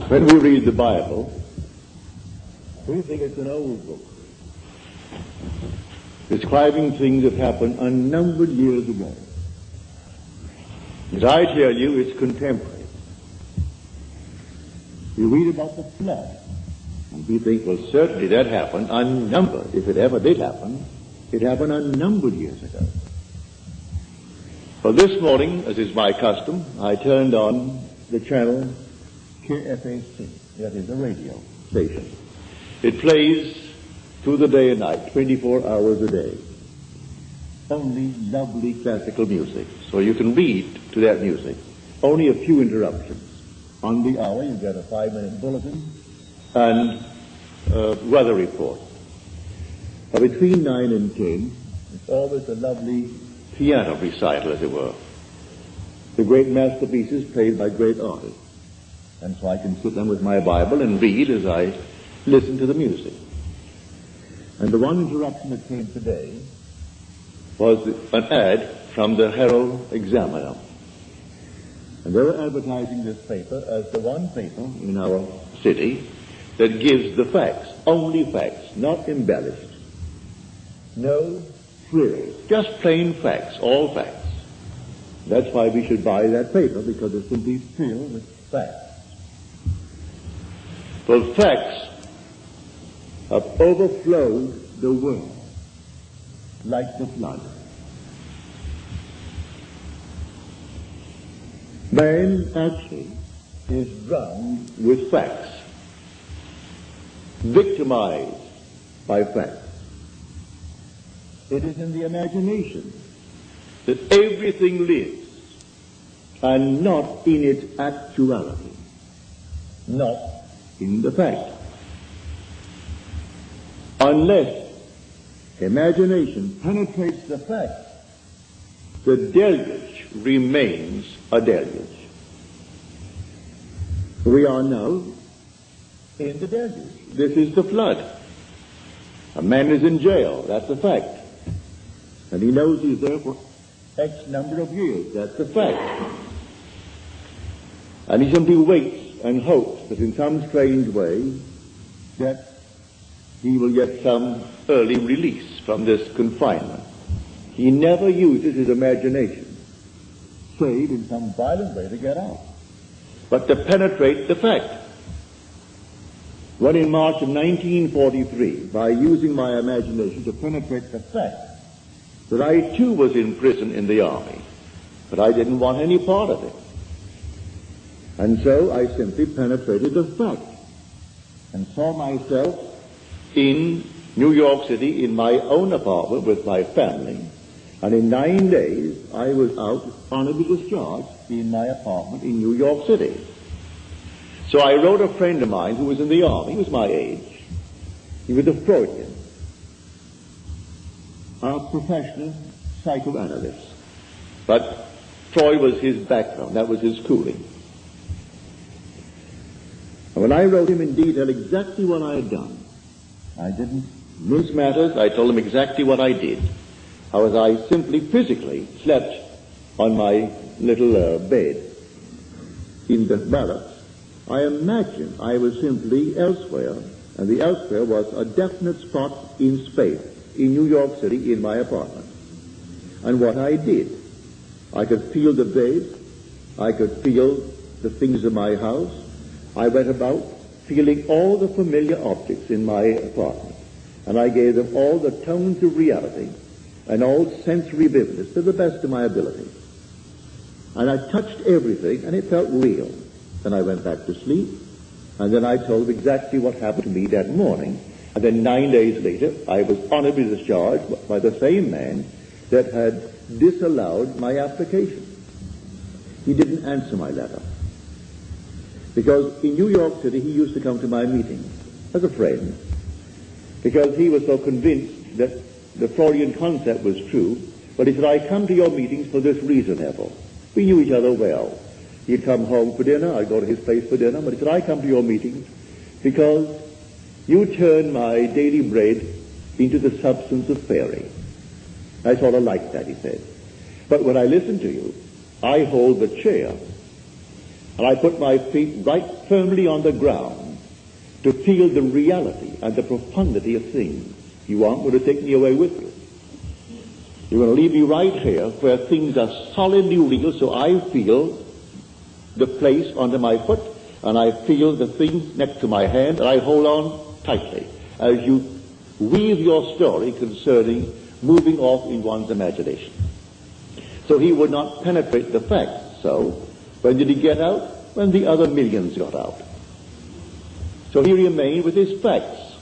When we read the Bible, we think it's an old book, describing things that happened unnumbered years ago. As I tell you, it's contemporary. You read about the flood, and we think, well, certainly that happened unnumbered. If it ever did happen, it happened unnumbered years ago. Well, this morning, as is my custom, I turned on the channel KFAC, that is a radio station. It plays through the day and night, 24 hours a day. Only lovely classical music, so you can read to that music. Only a few interruptions. On the hour, you get a 5-minute bulletin and weather report. Between 9 and 10, it's always a lovely piano recital, as it were. The great masterpieces played by great artists. And so I can sit down with my Bible and read as I listen to the music. And the one interruption that came today was an ad from the Herald Examiner. And they were advertising this paper as the one paper in our city that gives the facts, only facts, not embellished. No frills, just plain facts, all facts. That's why we should buy that paper, because it's simply filled with facts. Well, facts have overflowed the world like the flood. Man actually is drowned with facts, victimized by facts. It is in the imagination that everything lives, and not in its actuality, not in the fact. Unless imagination penetrates the fact, the deluge remains a deluge. We are now in the deluge. This is the flood. A man is in jail, that's a fact. And he knows he's there for X number of years, that's a fact. And he simply waits and hopes that in some strange way that he will get some early release from this confinement. He never uses his imagination, save in some violent way to get out, but to penetrate the fact. When in March of 1943, by using my imagination to penetrate the fact that I too was in prison in the army, but I didn't want any part of it. And so I simply penetrated the fact and saw myself in New York City in my own apartment with my family. And in 9 days, I was out honorably discharged in my apartment in New York City. So I wrote a friend of mine who was in the army. He was my age. He was a Freudian, a professional psychoanalyst. But Freud was his background. That was his schooling. And when I wrote him in detail exactly what I had done, I didn't mince matters. I told him exactly what I did. How as I simply physically slept on my little bed in the barracks, I imagined I was simply elsewhere, and the elsewhere was a definite spot in space, in New York City, in my apartment. And what I did, I could feel the bed, I could feel the things in my house. I went about feeling all the familiar objects in my apartment, and I gave them all the tones of reality and all sensory vividness to the best of my ability. And I touched everything, and it felt real. Then I went back to sleep, and then I told them exactly what happened to me that morning. And then 9 days later, I was honorably discharged by the same man that had disallowed my application. He didn't answer my letter. Because in New York City, he used to come to my meetings as a friend, because he was so convinced that the Freudian concept was true. But he said, I come to your meetings for this reason, Neville. We knew each other well. He'd come home for dinner, I'd go to his place for dinner, but he said, I come to your meetings because you turn my daily bread into the substance of fairy. I sort of like that, he said. But when I listen to you, I hold the chair, And I put my feet right firmly on the ground to feel the reality and the profundity of things. You aren't going to take me away with you. You're going to leave me right here where things are solidly real, so I feel the place under my foot, and I feel the thing next to my hand, and I hold on tightly as you weave your story concerning moving off in one's imagination. So he would not penetrate the facts. So when did he get out? When the other millions got out. So he remained with his facts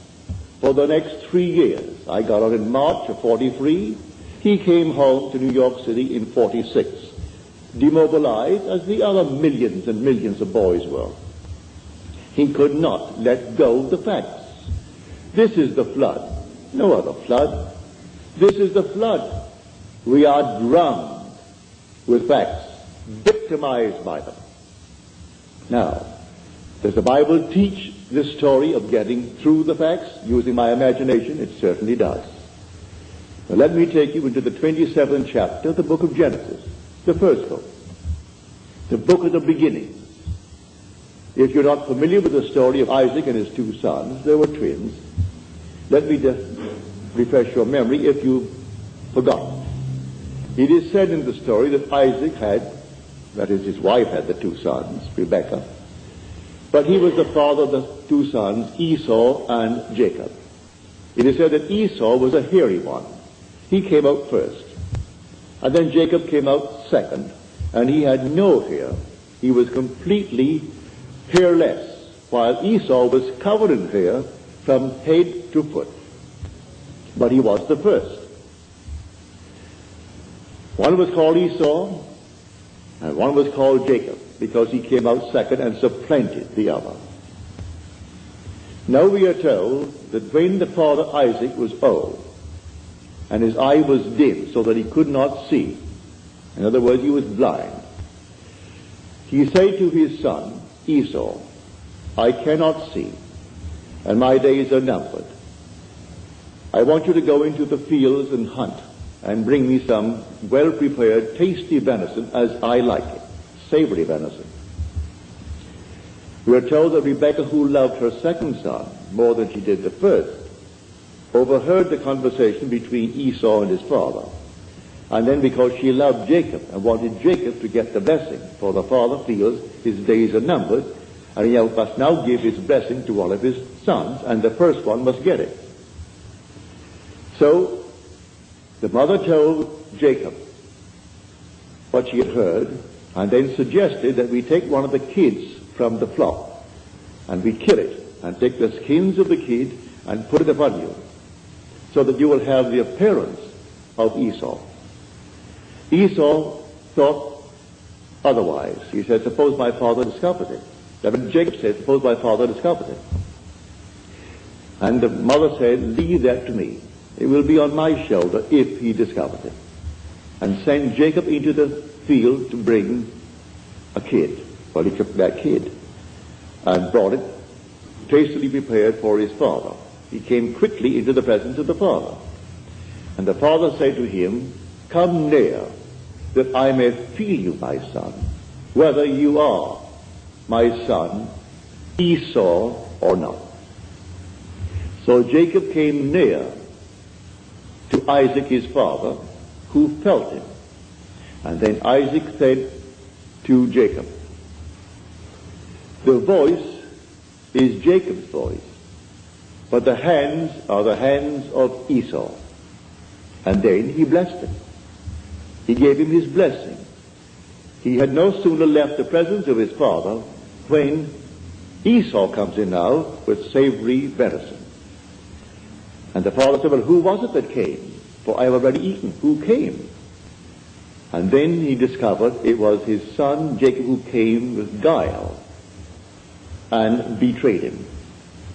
for the next 3 years. I got out in March of 43. He came home to New York City in 46, demobilized as the other millions and millions of boys were. He could not let go of the facts. This is the flood. No other flood. This is the flood. We are drowned with facts, victimized by them. Now, does the Bible teach this story of getting through the facts using my imagination? It certainly does. Now, let me take you into the 27th chapter of the book of Genesis, the first book, the book of the beginning. If you're not familiar with the story of Isaac and his 2 sons, they were twins. Let me just refresh your memory if you've forgotten. It is said in the story that Isaac had, that is, his wife had the 2 sons, Rebekah, but he was the father of the 2 sons, Esau and Jacob. It is said that Esau was a hairy one. He came out first. And then Jacob came out second, and he had no hair. He was completely hairless, while Esau was covered in hair from head to foot. But he was the first. One was called Esau, and one was called Jacob, because he came out second and supplanted the other. Now we are told that when the father Isaac was old, and his eye was dim so that he could not see, in other words, he was blind, he said to his son Esau, I cannot see, and my days are numbered. I want you to go into the fields and hunt, and bring me some well-prepared, tasty venison as I like it, savory venison. We are told that Rebekah, who loved her second son more than she did the first, overheard the conversation between Esau and his father. And then because she loved Jacob and wanted Jacob to get the blessing, for the father feels his days are numbered, and he must now give his blessing to one of his sons, and the first one must get it. So the mother told Jacob what she had heard, and then suggested that we take one of the kids from the flock, and we kill it, and take the skins of the kid and put it upon you, so that you will have the appearance of Esau. Esau thought otherwise. He said, suppose my father discovers it. Then Jacob said, suppose my father discovers it. And the mother said, leave that to me. It will be on my shoulder if he discovers it. And send Jacob into the field to bring a kid. Well, he took that kid and brought it tastily prepared for his father. He came quickly into the presence of the father. And the father said to him, come near, that I may feel you, my son, whether you are my son Esau or not. So Jacob came near to Isaac his father, who felt him. And then Isaac said to Jacob, the voice is Jacob's voice, but the hands are the hands of Esau. And then he blessed him. He gave him his blessing. He had no sooner left the presence of his father when Esau comes in now with savory venison. And the father said, well, who was it that came? For I have already eaten. Who came? And then he discovered it was his son Jacob who came with guile and betrayed him.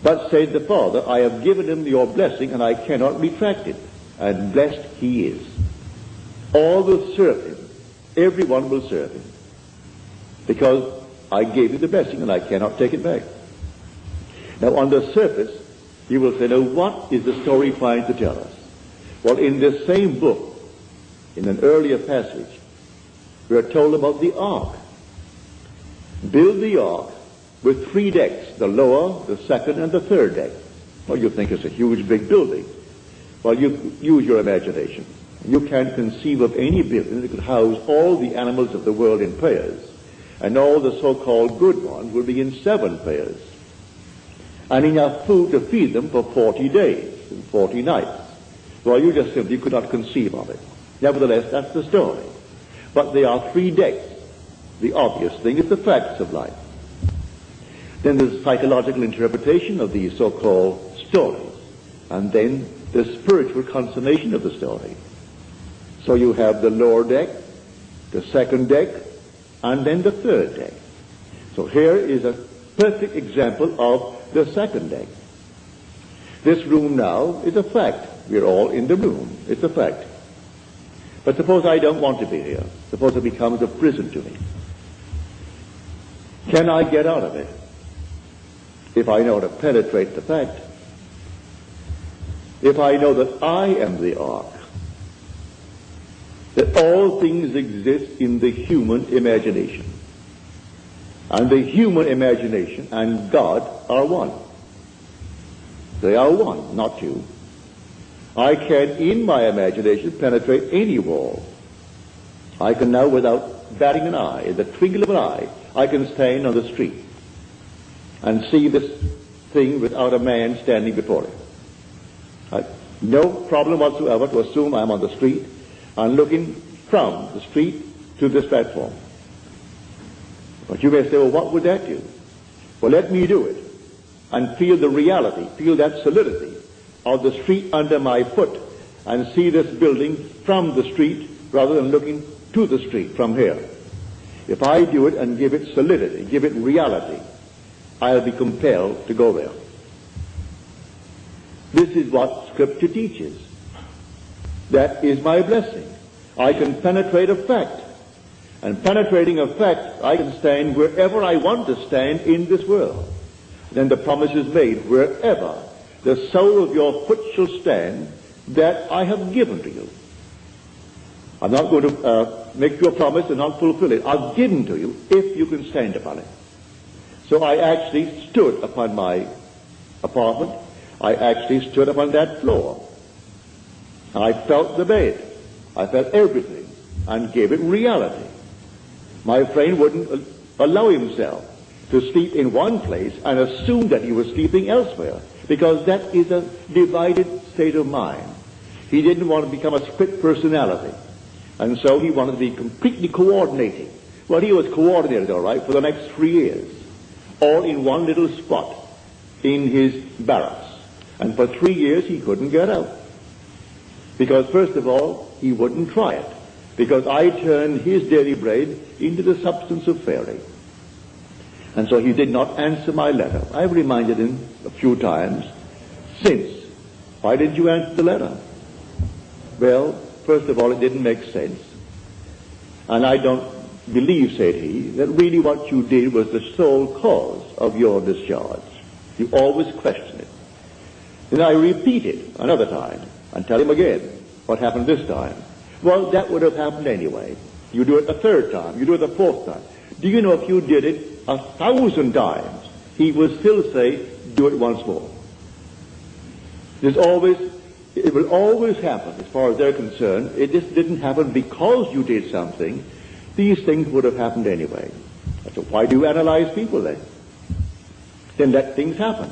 But said the father, I have given him your blessing and I cannot retract it. And blessed he is. All will serve him. Everyone will serve him. Because I gave him the blessing and I cannot take it back. Now on the surface, you will say, now what is the story trying to tell us? Well, in this same book, in an earlier passage, we are told about the ark. build the ark with 3 decks, the lower, the second, and the third deck. Well, you think it's a huge, big building. Well, you use your imagination. You can't conceive of any building that could house all the animals of the world in pairs, and all the so-called good ones will be in 7 pairs, and enough food to feed them for 40 days and 40 nights. Well, you just simply could not conceive of it. Nevertheless, that's the story. But there are 3 decks. The obvious thing is the facts of life. Then there's psychological interpretation of these so-called stories, and then the spiritual consummation of the story. So you have the lower deck, the second deck, and then the third deck. So here is a perfect example of the second deck. This room now is a fact. We're all in the room. It's a fact. But suppose I don't want to be here. Suppose it becomes a prison to me. Can I get out of it if I know how to penetrate the fact? If I know that I am the ark, that all things exist in the human imagination, and the human imagination and God are one. They are one, not two. I can, in my imagination, penetrate any wall. I can now, without batting an eye, the twinkle of an eye, I can stand on the street and see this thing without a man standing before it. No problem whatsoever to assume I'm on the street and looking from the street to this platform. But you may say, well, what would that do? Well, let me do it and feel the reality, feel that solidity of the street under my foot, and see this building from the street rather than looking to the street from here. If I do it and give it solidity, give it reality, I'll be compelled to go there. This is what Scripture teaches. That is my blessing. I can penetrate a fact. And penetrating a fact, I can stand wherever I want to stand in this world. Then the promise is made, wherever the sole of your foot shall stand, that I have given to you. I'm not going to make you a promise and not fulfill it. I've given to you if you can stand upon it. So I actually stood upon my apartment. I actually stood upon that floor. I felt the bed. I felt everything and gave it reality. My friend wouldn't allow himself to sleep in one place and assume that he was sleeping elsewhere, because that is a divided state of mind. He didn't want to become a split personality, and so he wanted to be completely coordinating. Well, he was coordinated, all right, for the next 3 years, all in one little spot in his barracks. And for 3 years he couldn't get out. Because, first of all, he wouldn't try it. Because I turned his daily bread into the substance of fairy. And so he did not answer my letter. I've reminded him a few times since. Why didn't you answer the letter? Well, first of all, it didn't make sense. And I don't believe, said he, that really what you did was the sole cause of your discharge. You always question it. Then I repeat it another time and tell him again what happened this time. Well, that would have happened anyway. You do it the third time. You do it the fourth time. Do you know if you did it 1,000 times, he would still say, do it once more. It will always happen as far as they're concerned. It just didn't happen because you did something. These things would have happened anyway. So why do you analyze people then? Then let things happen.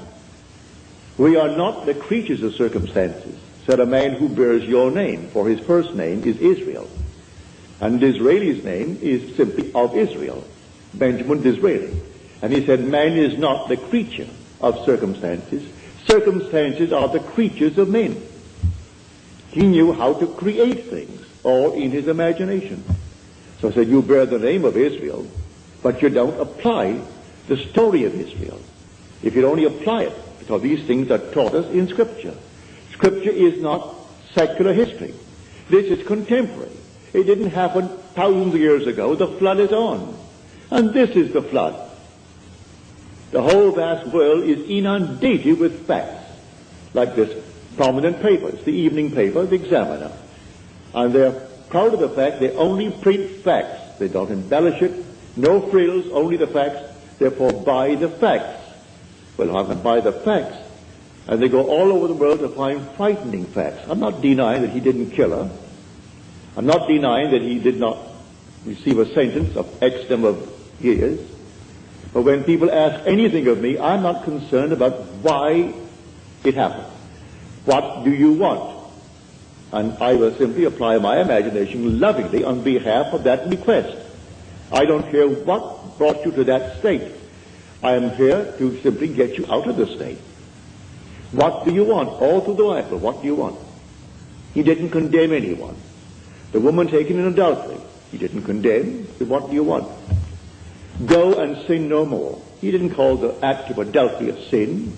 We are not the creatures of circumstances, said a man who bears your name, for his first name is Israel. And Disraeli's name is simply of Israel, Benjamin Disraeli. And he said, man is not the creature of circumstances. Circumstances are the creatures of men. He knew how to create things, all in his imagination. So I said, you bear the name of Israel, but you don't apply the story of Israel. If you only apply it, because these things are taught us in Scripture. Scripture is not secular history. This is contemporary. It didn't happen thousands of years ago. The flood is on. And this is the flood. The whole vast world is inundated with facts, like this prominent paper. It's the evening paper, the Examiner. And they're proud of the fact they only print facts. They don't embellish it. No frills, only the facts, therefore buy the facts. Well, I can buy the facts. And they go all over the world to find frightening facts. I'm not denying that he didn't kill her. I'm not denying that he did not receive a sentence of X number of years. But when people ask anything of me, I'm not concerned about why it happened. What do you want? And I will simply apply my imagination lovingly on behalf of that request. I don't care what brought you to that state. I am here to simply get you out of the state. What do you want? All through the Bible, what do you want? He didn't condemn anyone. The woman taken in adultery, he didn't condemn. So what do you want? Go and sin no more. He didn't call the act of adultery a sin.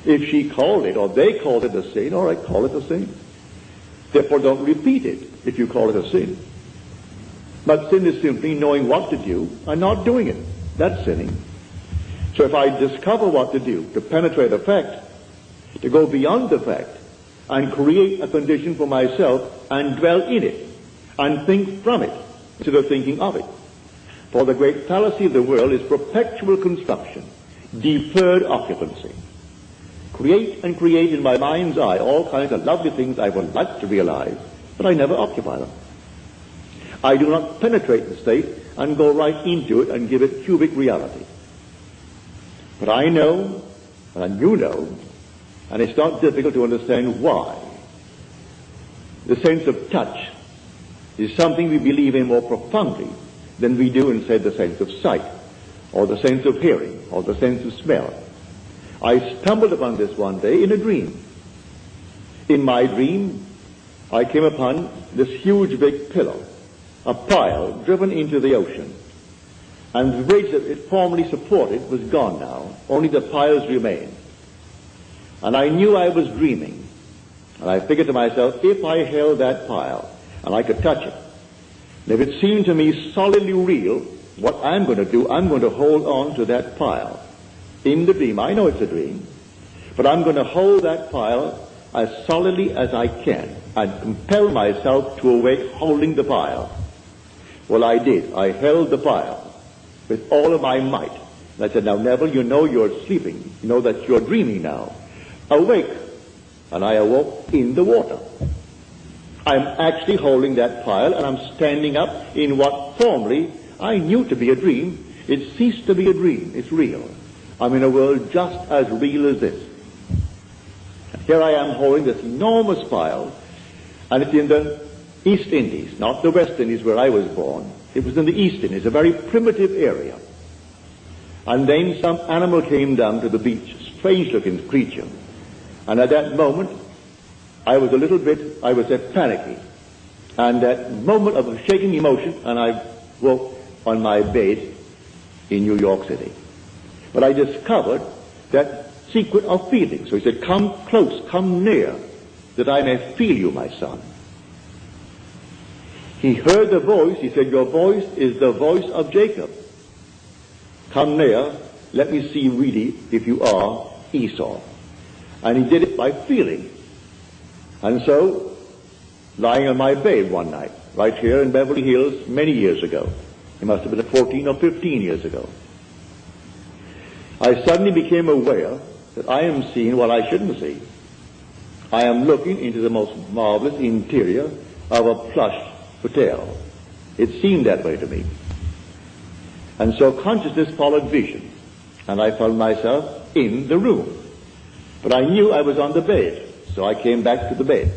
If she called it, or they called it a sin, all right, call it a sin. Therefore, don't repeat it if you call it a sin. But sin is simply knowing what to do and not doing it. That's sinning. So if I discover what to do, to penetrate a fact, to go beyond the fact, and create a condition for myself, and dwell in it, and think from it, instead of thinking of it. For the great fallacy of the world is perpetual construction, deferred occupancy. Create and create in my mind's eye all kinds of lovely things I would like to realize, but I never occupy them. I do not penetrate the state and go right into it and give it cubic reality. But I know, and you know, and it's not difficult to understand why. The sense of touch is something we believe in more profoundly than we do in, say, the sense of sight, or the sense of hearing, or the sense of smell. I stumbled upon this one day in a dream. In my dream, I came upon this huge big pillar, a pile driven into the ocean. And the bridge that it formerly supported was gone now. Only the piles remained. And I knew I was dreaming. And I figured to myself, if I held that pile and I could touch it, and if it seemed to me solidly real, what I'm going to do, I'm going to hold on to that pile. In the dream, I know it's a dream, but I'm going to hold that pile as solidly as I can and compel myself to awake holding the pile. Well, I did. I held the pile with all of my might. And I said, now, Neville, you know you're sleeping. You know that you're dreaming now. Awake. And I awoke in the water. I'm actually holding that pile, and I'm standing up in what formerly I knew to be a dream. It ceased to be a dream. It's real. I'm in a world just as real as this. And here I am holding this enormous pile, and it's in the East Indies, not the West Indies where I was born. It was in the East Indies, a very primitive area. And then some animal came down to the beach, a strange-looking creature. And at that moment, I was panicky. And that moment of shaking emotion, and I woke on my bed in New York City. But I discovered that secret of feeling. So he said, come close, come near, that I may feel you, my son. He heard the voice. He said, your voice is the voice of Jacob. Come near, let me see really if you are Esau. And he did it by feeling. And so, lying on my bed one night, right here in Beverly Hills many years ago, it must have been 14 or 15 years ago, I suddenly became aware that I am seeing what I shouldn't see. I am looking into the most marvelous interior of a plush hotel. It seemed that way to me. And so consciousness followed vision, and I found myself in the room. But I knew I was on the bed, so I came back to the bed.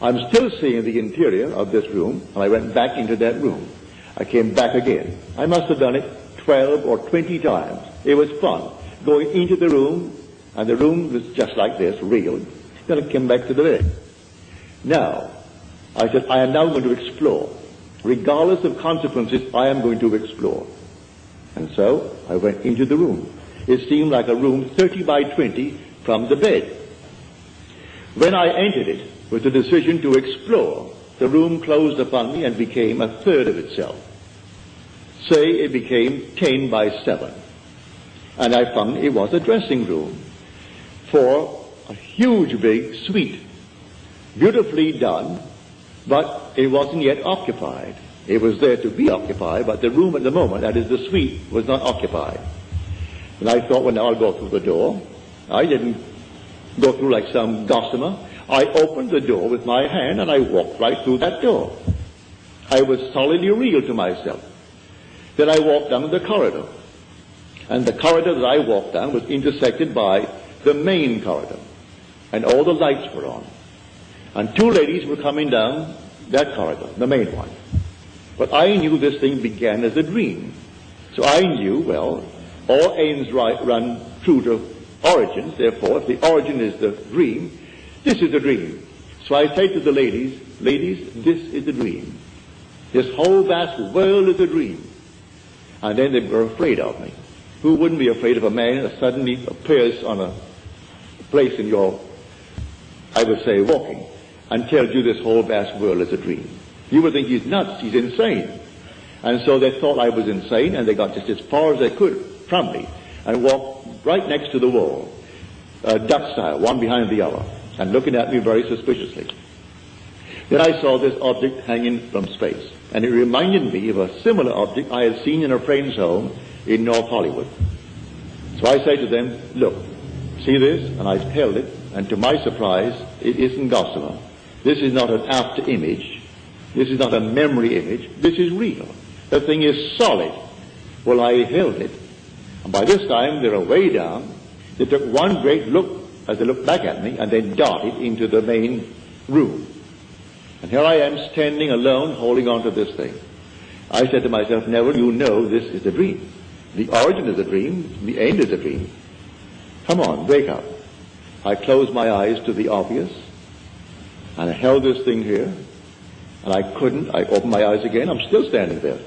I'm still seeing the interior of this room, and I went back into that room. I came back again. I must have done it 12 or 20 times. It was fun, going into the room, and the room was just like this, real. Then I came back to the bed. Now, I said, I am now going to explore. Regardless of consequences, I am going to explore. And so, I went into the room. It seemed like a room 30 by 20 from the bed. When I entered it with the decision to explore, the room closed upon me and became a third of itself. Say it became 10 by 7. And I found it was a dressing room for a huge big suite, beautifully done, but it wasn't yet occupied. It was there to be occupied, but the room at the moment, that is the suite, was not occupied. And I thought, well, now I'll go through the door. I didn't go through like some gossamer. I opened the door with my hand and I walked right through that door. I was solidly real to myself. Then I walked down the corridor. And the corridor that I walked down was intersected by the main corridor. And all the lights were on. And two ladies were coming down that corridor, the main one. But I knew this thing began as a dream. So I knew, well, all ends run true to origins. Therefore, if the origin is the dream, this is the dream. So I say to the ladies, ladies, this is the dream. This whole vast world is a dream. And then they were afraid of me. Who wouldn't be afraid of a man that suddenly appears on a place in your, I would say, walking, and tells you this whole vast world is a dream? You would think he's nuts, he's insane. And so they thought I was insane, and they got just as far as they could from me, and walked right next to the wall, duck style, one behind the other, and looking at me very suspiciously. Then I saw this object hanging from space, and it reminded me of a similar object I had seen in a friend's home in North Hollywood. So I say to them, look, see this? And I held it, and to my surprise, it isn't gossamer. This is not an after image. This is not a memory image. This is real. The thing is solid. Well, I held it, and by this time they were way down. They took one great look as they looked back at me, and then darted into the main room. And here I am standing alone, holding on to this thing. I said to myself, Neville, you know this is a dream. The origin is a dream. The end is a dream. Come on, wake up. I closed my eyes to the obvious, and I held this thing here, and I couldn't. I opened my eyes again. I'm still standing there.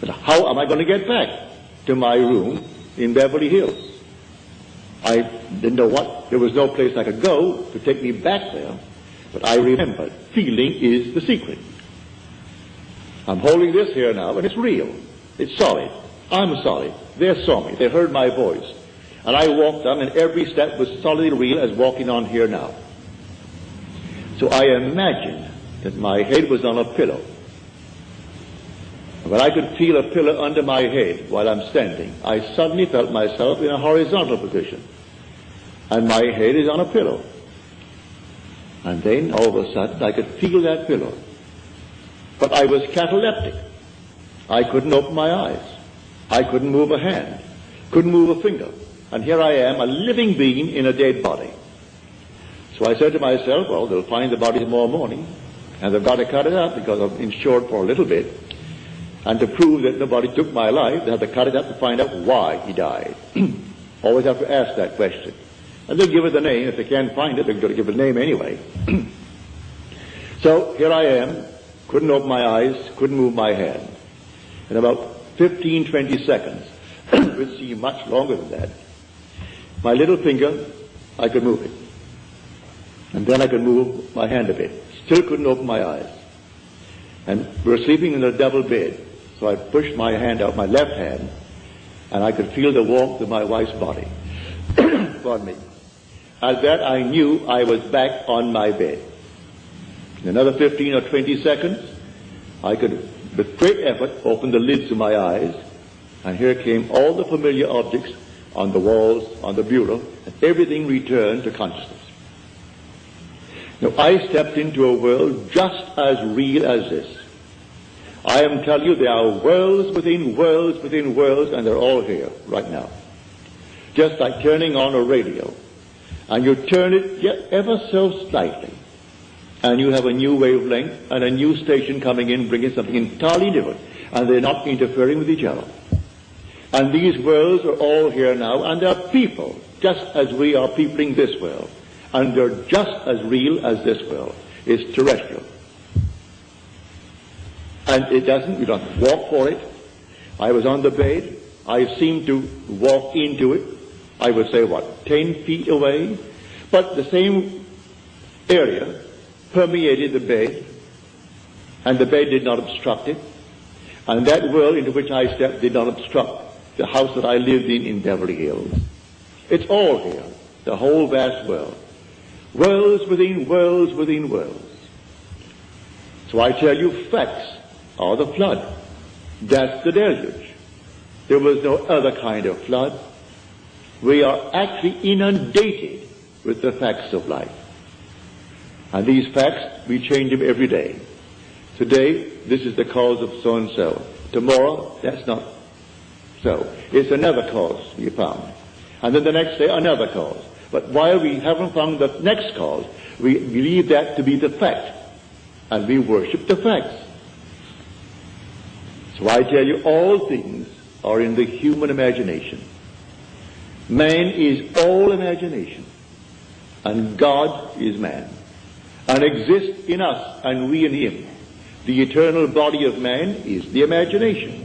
But how am I going to get back to my room in Beverly Hills? I didn't know what. There was no place I could go to take me back there. But I remembered, feeling is the secret. I'm holding this here now, and it's real. It's solid. I'm solid. They saw me. They heard my voice. And I walked on, and every step was solidly real as walking on here now. So I imagined that my head was on a pillow. When I could feel a pillow under my head while I'm standing, I suddenly felt myself in a horizontal position. And my head is on a pillow. And then, all of a sudden, I could feel that pillow. But I was cataleptic. I couldn't open my eyes. I couldn't move a hand. Couldn't move a finger. And here I am, a living being in a dead body. So I said to myself, well, they'll find the body tomorrow morning, and they've got to cut it up because I'm insured for a little bit. And to prove that nobody took my life, they have to cut it up to find out why he died. Always have to ask that question. And they'll give it the name. If they can't find it, they're going to give it a name anyway. So here I am, couldn't open my eyes, couldn't move my hand. In about 15, 20 seconds, which seemed much longer than that, my little finger, I could move it. And then I could move my hand a bit. Still couldn't open my eyes. And we were sleeping in a double bed. So I pushed my hand out, my left hand, and I could feel the warmth of my wife's body. Pardon me. At that, I knew I was back on my bed. In another 15 or 20 seconds, I could, with great effort, open the lids of my eyes, and here came all the familiar objects on the walls, on the bureau, and everything returned to consciousness. Now, I stepped into a world just as real as this. I am telling you, there are worlds within worlds within worlds, and they're all here right now. Just like turning on a radio. And you turn it yet ever so slightly, and you have a new wavelength and a new station coming in, bringing something entirely different, and they're not interfering with each other. And these worlds are all here now, and they're people, just as we are peopling this world. And they're just as real as this world. It's terrestrial. And it doesn't, you don't walk for it. I was on the bed. I seemed to walk into it. I would say, 10 feet away? But the same area permeated the bed, and the bed did not obstruct it. And that world into which I stepped did not obstruct the house that I lived in Beverly Hills. It's all here, the whole vast world. Worlds within worlds within worlds. So I tell you facts or the flood. That's the deluge. There was no other kind of flood. We are actually inundated with the facts of life. And these facts, we change them every day. Today, this is the cause of so-and-so. Tomorrow, that's not so. It's another cause we found. And then the next day, another cause. But while we haven't found the next cause, we believe that to be the fact. And we worship the facts. So I tell you, all things are in the human imagination. Man is all imagination. And God is man. And exists in us, and we in him. The eternal body of man is the imagination.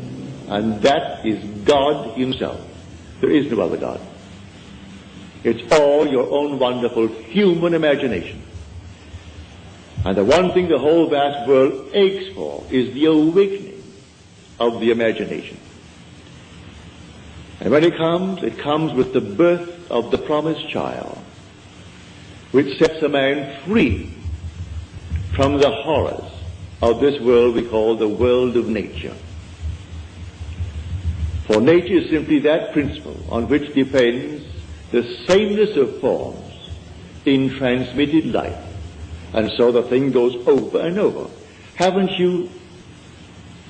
And that is God himself. There is no other God. It's all your own wonderful human imagination. And the one thing the whole vast world aches for is the awakening of the imagination. And when it comes with the birth of the promised child, which sets a man free from the horrors of this world we call the world of nature. For nature is simply that principle on which depends the sameness of forms in transmitted life. And so the thing goes over and over. Haven't you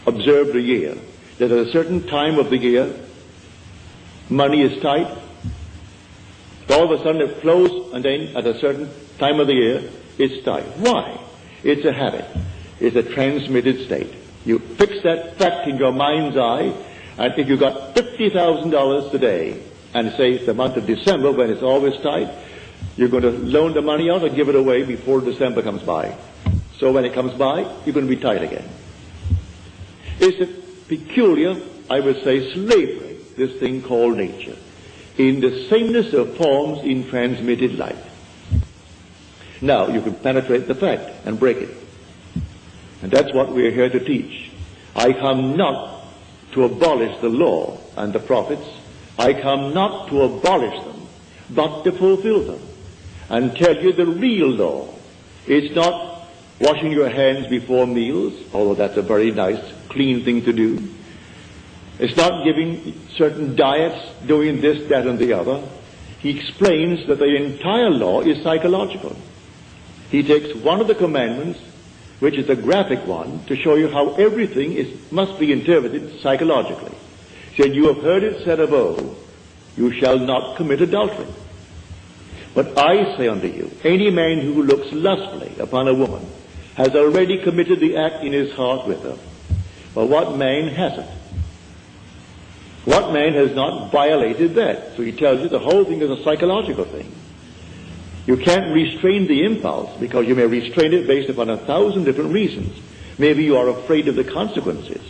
observed a year that at a certain time of the year money is tight? All of a sudden it flows, and then at a certain time of the year it's tight. Why? It's a habit. It's a transmitted state. You fix that fact in your mind's eye, and if you got $50,000 today, and say it's the month of December when it's always tight, you're going to loan the money out or give it away before December comes by. So when it comes by, you're going to be tight again. It's a peculiar, I would say, slavery, this thing called nature, in the sameness of forms in transmitted life. Now, you can penetrate the fact and break it. And that's what we're here to teach. I come not to abolish the law and the prophets. I come not to abolish them, but to fulfill them. And tell you the real law. It's not washing your hands before meals, although that's a very nice, clean thing to do. It's not giving certain diets, doing this, that, and the other. He explains that the entire law is psychological. He takes one of the commandments, which is a graphic one, to show you how everything must be interpreted psychologically. He said, you have heard it said of old, you shall not commit adultery. But I say unto you, any man who looks lustfully upon a woman has already committed the act in his heart with her. But what man hasn't? What man has not violated that? So he tells you the whole thing is a psychological thing. You can't restrain the impulse, because you may restrain it based upon 1,000 different reasons. Maybe you are afraid of the consequences.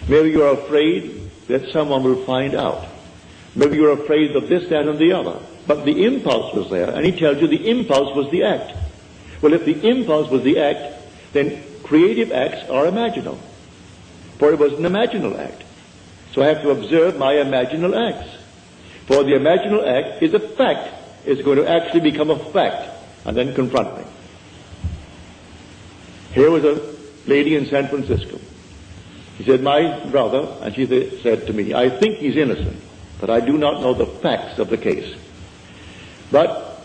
Maybe you are afraid that someone will find out. Maybe you're afraid of this, that, and the other. But the impulse was there, and he tells you the impulse was the act. Well, if the impulse was the act, then creative acts are imaginal. For it was an imaginal act. So I have to observe my imaginal acts. For the imaginal act is a fact. It's going to actually become a fact and then confront me. Here was a lady in San Francisco. He said, my brother, and she said to me, I think he's innocent, but I do not know the facts of the case. But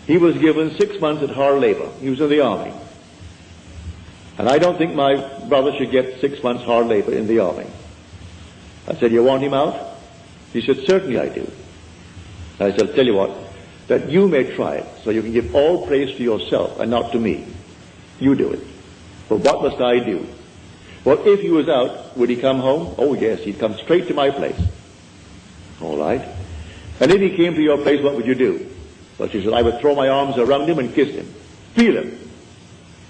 he was given 6 months at hard labor. He was in the army. And I don't think my brother should get 6 months hard labor in the army. I said, you want him out? He said, certainly I do. I said, tell you what, that you may try it, so you can give all praise to yourself and not to me. You do it. But what must I do? Well, if he was out, would he come home? Oh yes, he'd come straight to my place. All right. And if he came to your place, what would you do? Well, she said, I would throw my arms around him and kiss him. Feel him.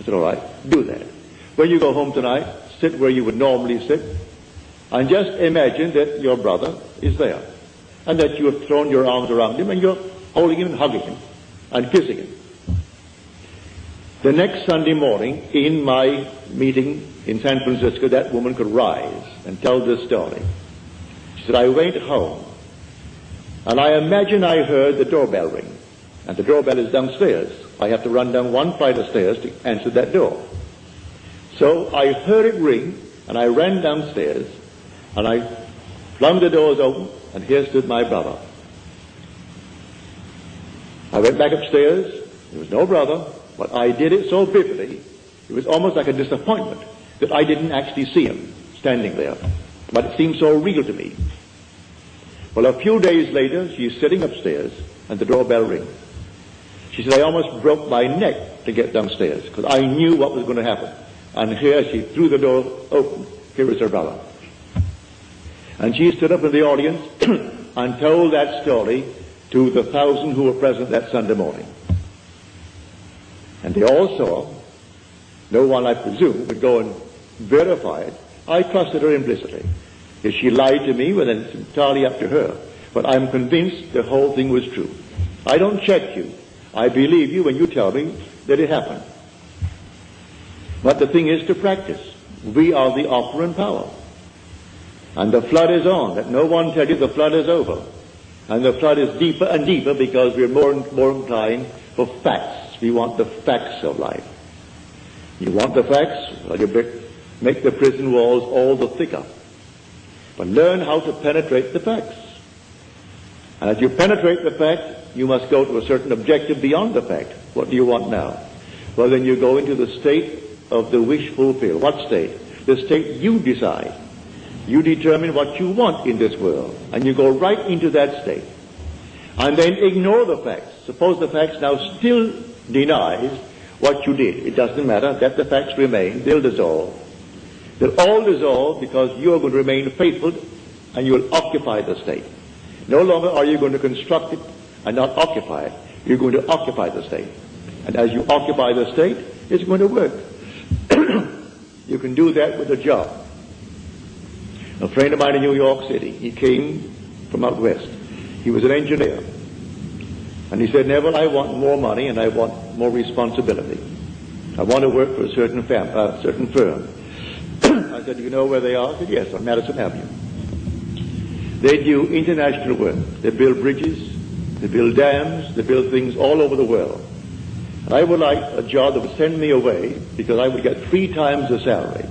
I said, all right, do that. When you go home tonight, sit where you would normally sit, and just imagine that your brother is there, and that you have thrown your arms around him, and you're holding him and hugging him, and kissing him. The next Sunday morning, in my meeting in San Francisco, that woman could rise and tell this story. She said, I went home, and I imagine I heard the doorbell ring. And the doorbell is downstairs. I have to run down one flight of stairs to answer that door. So I heard it ring, and I ran downstairs, and I flung the doors open, and here stood my brother. I went back upstairs. There was no brother, but I did it so vividly, it was almost like a disappointment that I didn't actually see him standing there. But it seemed so real to me. Well, a few days later, she's sitting upstairs, and the doorbell rings. She said, I almost broke my neck to get downstairs, because I knew what was going to happen. And here she threw the door open. Here is her brother. And she stood up in the audience and told that story to the 1,000 who were present that Sunday morning. And they all saw. No one, I presume, would go and verify it. I trusted her implicitly. If she lied to me, well, then it's entirely up to her. But I'm convinced the whole thing was true. I don't check you. I believe you when you tell me that it happened. But the thing is to practice. We are the operant power. And the flood is on. Let no one tell you the flood is over. And the flood is deeper and deeper because we're more and more inclined for facts. We want the facts of life. You want the facts? Well, you make the prison walls all the thicker. But learn how to penetrate the facts. And as you penetrate the fact, you must go to a certain objective beyond the fact. What do you want now? Well, then you go into the state of the wish fulfilled. What state? The state you decide. You determine what you want in this world, and you go right into that state. And then ignore the facts. Suppose the facts now still denies what you did. It doesn't matter. Let the facts remain. They'll dissolve. They'll all dissolve because you're going to remain faithful and you'll occupy the state. No longer are you going to construct it and not occupy it. You're going to occupy the state. And as you occupy the state, it's going to work. You can do that with a job. A friend of mine in New York City, he came from out west. He was an engineer. And he said, Neville, I want more money and I want more responsibility. I want to work for a certain firm. I said, do you know where they are? He said, yes, on Madison Avenue. They do international work. They build bridges, they build dams, they build things all over the world. And I would like a job that would send me away because I would get 3 times the salary.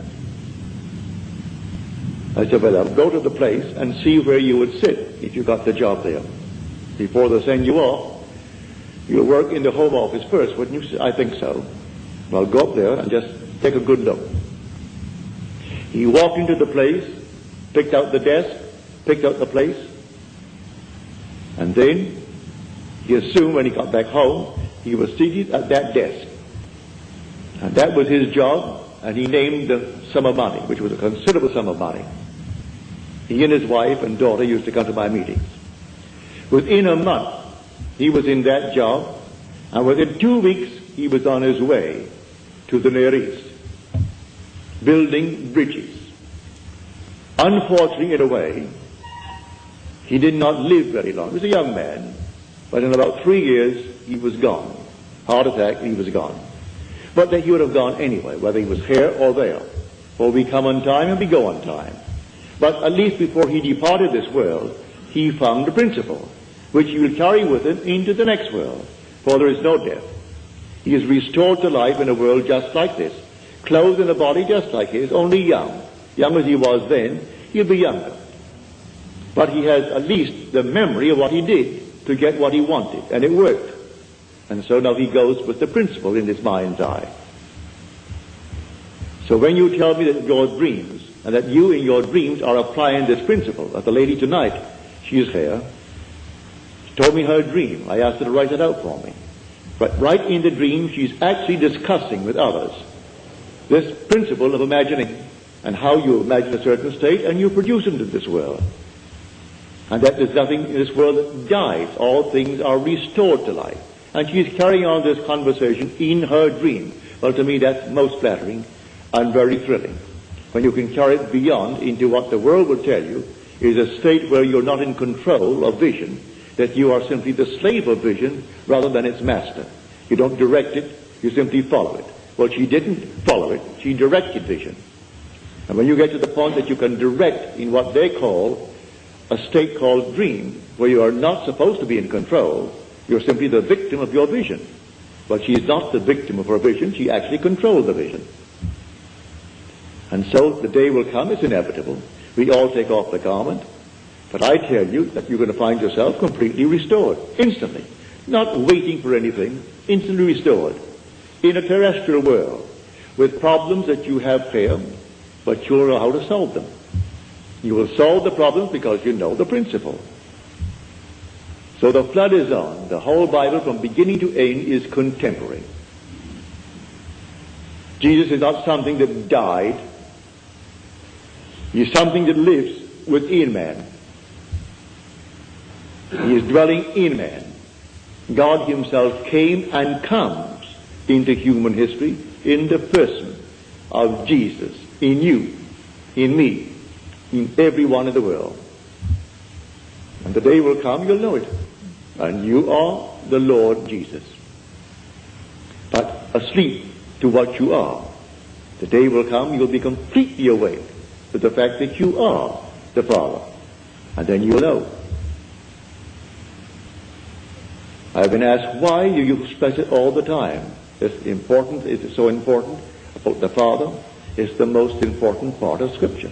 I said, well, I'll go to the place and see where you would sit if you got the job there. Before they send you off, you'll work in the Home Office first, wouldn't you? I think so. Well, go up there and just take a good look. He walked into the place, picked out the desk, picked out the place, and then he assumed when he got back home, he was seated at that desk. And that was his job, and he named the sum of money, which was a considerable sum of money. He and his wife and daughter used to come to my meetings. Within a month, he was in that job, and within 2 weeks, he was on his way to the Near East, building bridges. Unfortunately, in a way, he did not live very long. He was a young man, but in about 3 years, he was gone. Heart attack, he was gone. But then he would have gone anyway, whether he was here or there. For we come on time and we go on time. But at least before he departed this world, he found the principle, which he will carry with him into the next world. For there is no death. He is restored to life in a world just like this, clothed in a body just like his, only young. Young as he was then, he'll be younger. But he has at least the memory of what he did to get what he wanted, and it worked. And so now he goes with the principle in his mind's eye. So when you tell me that your dreams, and that you in your dreams are applying this principle, like the lady tonight, she is here, she told me her dream. I asked her to write it out for me. But right in the dream, she's actually discussing with others this principle of imagining and how you imagine a certain state and you produce it into this world. And that there's nothing in this world that dies. All things are restored to life. And she's carrying on this conversation in her dream. Well, to me, that's most flattering and very thrilling. When you can carry it beyond into what the world will tell you is a state where you're not in control of vision, that you are simply the slave of vision rather than its master. You don't direct it, you simply follow it. Well, she didn't follow it, she directed vision. And when you get to the point that you can direct in what they call a state called dream, where you are not supposed to be in control, you're simply the victim of your vision. But she is not the victim of her vision, she actually controlled the vision. And so the day will come, it's inevitable. We all take off the garment. But I tell you that you're going to find yourself completely restored, instantly. Not waiting for anything, instantly restored. In a terrestrial world, with problems that you have here, but you'll know how to solve them. You will solve the problems because you know the principle. So the flood is on. The whole Bible from beginning to end is contemporary. Jesus is not something that died. He is something that lives within man. He is dwelling in man. God himself came and comes into human history in the person of Jesus, in you, in me, in everyone in the world. And the day will come, you'll know it. And you are the Lord Jesus. But asleep to what you are. The day will come, you'll be completely awake to the fact that you are the Father. And then you'll know. I've been asked, why do you express it all the time? It's important, it's so important about the Father. It's the most important part of Scripture.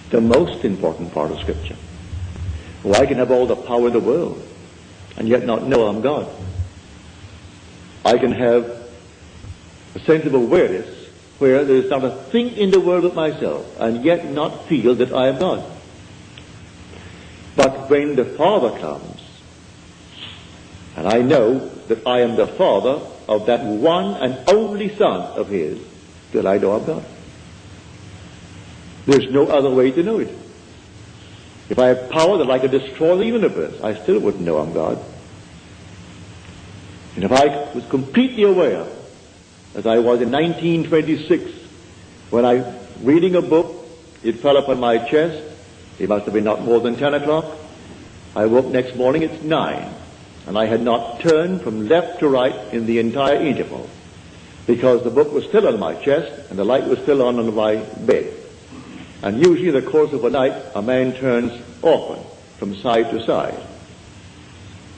The most important part of Scripture. Well, I can have all the power in the world and yet not know I'm God. I can have a sense of awareness where there is not a thing in the world but myself and yet not feel that I am God. But when the Father comes, and I know that I am the Father of that one and only Son of His, that I know I'm God. There's no other way to know it. If I have power that I could destroy the universe, I still wouldn't know I'm God. And if I was completely aware, as I was in 1926, when I, reading a book, it fell upon my chest. It must have been not more than 10 o'clock. I woke next morning, it's 9. And I had not turned from left to right in the entire interval, because the book was still on my chest and the light was still on my bed. And usually in the course of a night, a man turns often from side to side.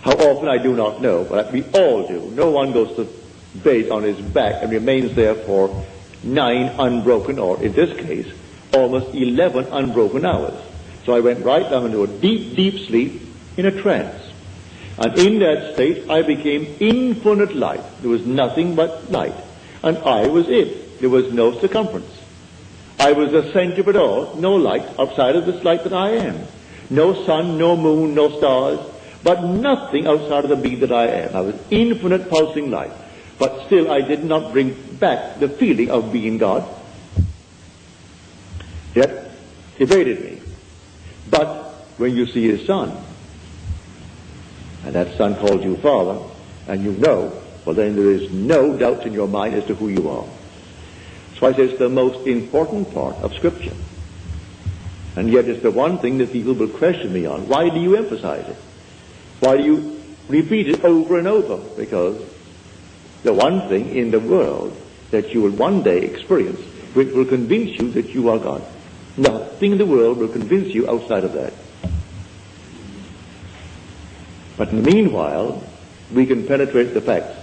How often I do not know, but we all do. No one goes to bed on his back and remains there for 9 unbroken, or in this case, almost 11 unbroken hours. So I went right down into a deep, deep sleep in a trance. And in that state, I became infinite light. There was nothing but light. And I was it. There was no circumference. I was the center of it all. No light outside of this light that I am. No sun, no moon, no stars, but nothing outside of the being that I am. I was infinite pulsing light. But still, I did not bring back the feeling of being God. Yet, evaded me. But when you see His Son, and that Son calls you Father, and you know, well then there is no doubt in your mind as to who you are. So I say it's the most important part of Scripture. And yet it's the one thing that people will question me on. Why do you emphasize it? Why do you repeat it over and over? Because the one thing in the world that you will one day experience which will convince you that you are God. Nothing in the world will convince you outside of that. But in the meanwhile, we can penetrate the facts.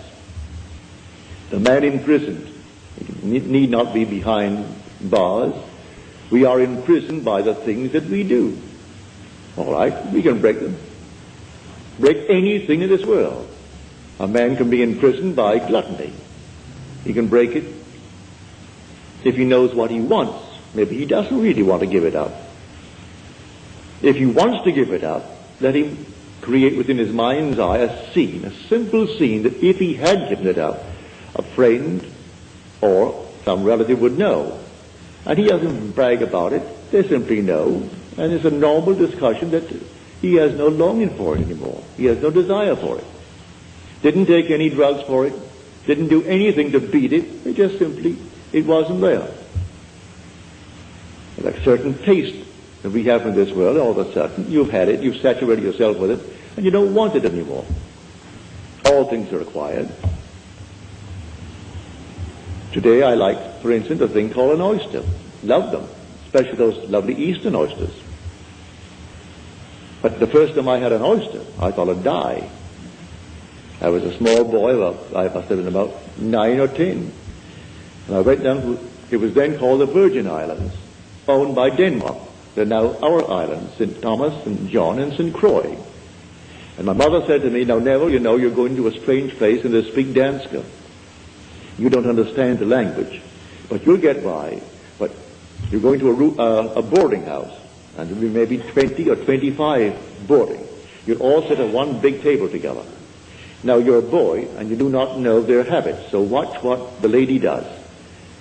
The man imprisoned need not be behind bars. We are imprisoned by the things that we do. All right, we can break them. Break anything in this world. A man can be imprisoned by gluttony. He can break it if he knows what he wants. Maybe he doesn't really want to give it up. If he wants to give it up, let him create within his mind's eye a scene, a simple scene that if he had given it up, a friend or some relative would know. And he doesn't brag about it. They simply know. And it's a normal discussion that he has no longing for it anymore. He has no desire for it. Didn't take any drugs for it. Didn't do anything to beat it. It just simply, it wasn't there. Like a certain taste that we have in this world, all of a sudden, you've had it, you've saturated yourself with it, and you don't want it anymore. All things are acquired. Today I like, for instance, a thing called an oyster. Love them, especially those lovely Eastern oysters. But the first time I had an oyster, I thought I'd die. I was a small boy, I must have been about 9 or 10. And I went down to It was then called the Virgin Islands, owned by Denmark. They're now our islands, St. Thomas, St. John, and St. Croix. And my mother said to me, now Neville, you know you're going to a strange place and they speak Danska. You don't understand the language, but you'll get by. But you're going to a boarding house, and there'll be maybe 20 or 25 boarding. You'll all sit at one big table together. Now you're a boy, and you do not know their habits, so watch what the lady does.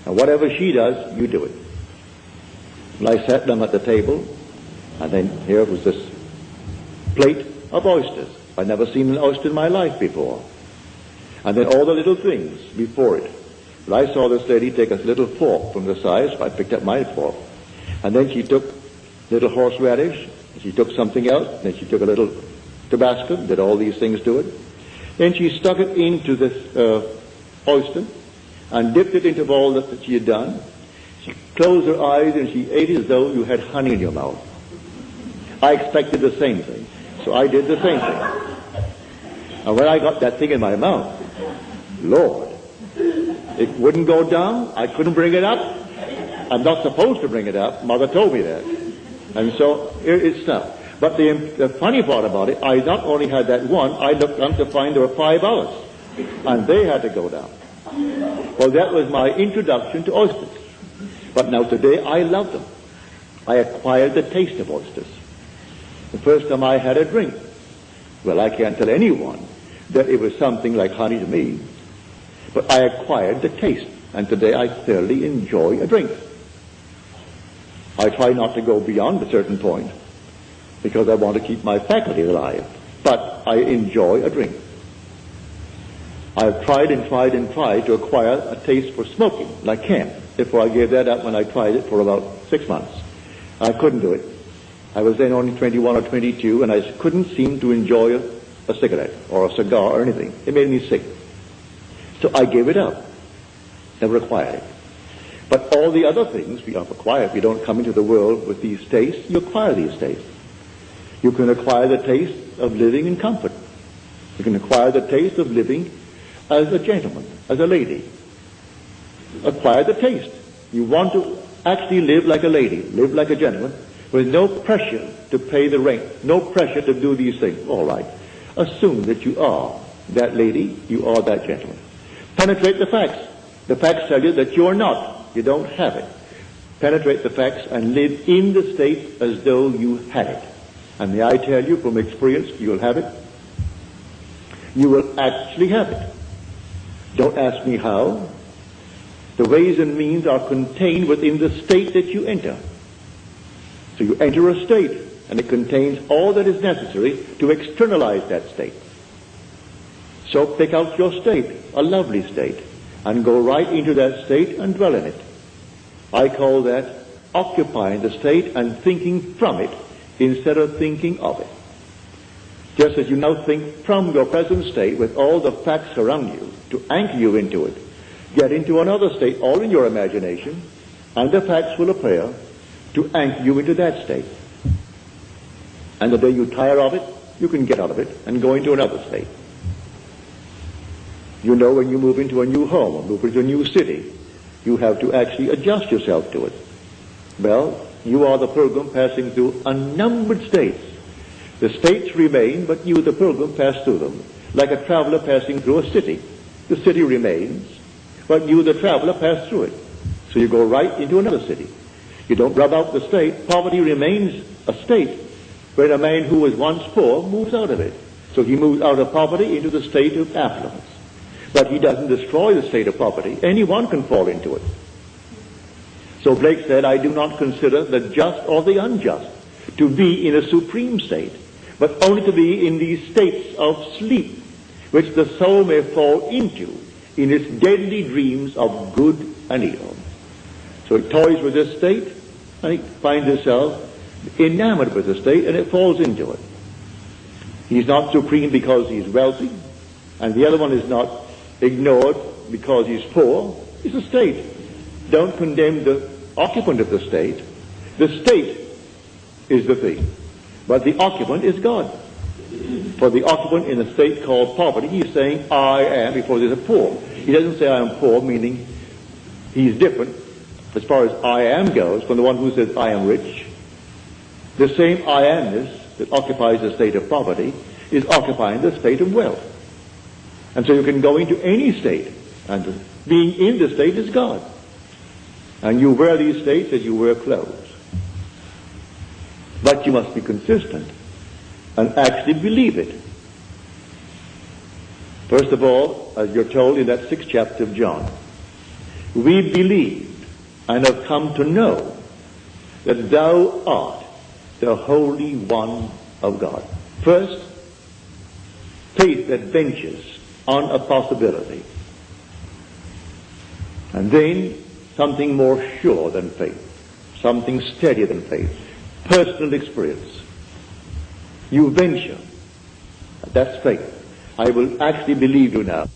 And whatever she does, you do it. And I sat down at the table, and then here was this plate of oysters. I'd never seen an oyster in my life before. And then all the little things before it. But I saw this lady take a little fork from the side, so I picked up my fork. And then she took little horseradish, she took something else, then she took a little Tabasco, did all these things to it. Then she stuck it into this oyster and dipped it into all that she had done. She closed her eyes and she ate as though you had honey in your mouth. I expected the same thing, so I did the same thing. And when I got that thing in my mouth, Lord, it wouldn't go down. I couldn't bring it up. I'm not supposed to bring it up. Mother told me that. And so it stopped. But the funny part about it, I not only had that one, I looked down to find there were 5 others. And they had to go down. Well, that was my introduction to oysters. But now today I love them. I acquired the taste of oysters. The first time I had a drink, well, I can't tell anyone that it was something like honey to me. But I acquired the taste. And today I thoroughly enjoy a drink. I try not to go beyond a certain point, because I want to keep my faculty alive. But I enjoy a drink. I've tried and tried and tried to acquire a taste for smoking, and I can't. Therefore I gave that up when I tried it for about 6 months. I couldn't do it. I was then only 21 or 22, and I couldn't seem to enjoy a cigarette or a cigar or anything. It made me sick. So I gave it up. Never acquired it. But all the other things we have acquired. We don't come into the world with these tastes. You acquire these tastes. You can acquire the taste of living in comfort. You can acquire the taste of living as a gentleman, as a lady. Acquire the taste. You want to actually live like a lady, live like a gentleman, with no pressure to pay the rent, no pressure to do these things. All right. Assume that you are that lady, you are that gentleman. Penetrate the facts. The facts tell you that you are not. You don't have it. Penetrate the facts and live in the state as though you had it. And may I tell you from experience, you will have it. You will actually have it. Don't ask me how. The ways and means are contained within the state that you enter. So you enter a state, and it contains all that is necessary to externalize that state. So pick out your state, a lovely state, and go right into that state and dwell in it. I call that occupying the state and thinking from it instead of thinking of it. Just as you now think from your present state with all the facts around you to anchor you into it, get into another state all in your imagination, and the facts will appear to anchor you into that state. And the day you tire of it, you can get out of it and go into another state. You know, when you move into a new home or move into a new city, you have to actually adjust yourself to it. Well, you are the pilgrim passing through unnumbered states. The states remain, but you, the pilgrim, pass through them. Like a traveler passing through a city. The city remains, but you, the traveler, pass through it. So you go right into another city. You don't rub out the state. Poverty remains a state, where a man who was once poor moves out of it. So he moves out of poverty into the state of affluence. But he doesn't destroy the state of poverty. Anyone can fall into it. So Blake said, I do not consider the just or the unjust to be in a supreme state, but only to be in these states of sleep, which the soul may fall into in its deadly dreams of good and evil. So it toys with this state, and it finds itself enamored with the state, and it falls into it. He's not supreme because he's wealthy, and the other one is not ignored because he's poor. It's a state. Don't condemn the occupant of the state. The state is the thing, but the occupant is God. For the occupant in a state called poverty, he's saying, I am, before there's a poor. He doesn't say I am poor, meaning he's different. as far as I am goes, from the one who says I am rich, the same I amness that occupies the state of poverty is occupying the state of wealth. And so you can go into any state, and being in the state is God. And you wear these states as you wear clothes. But you must be consistent and actually believe it. First of all, as you're told in that 6th chapter of John, we believed and have come to know that thou art the Holy One of God. First, faith that ventures on a possibility. And then something more sure than faith, something steadier than faith, personal experience. You venture. That's faith. I will actually believe you now.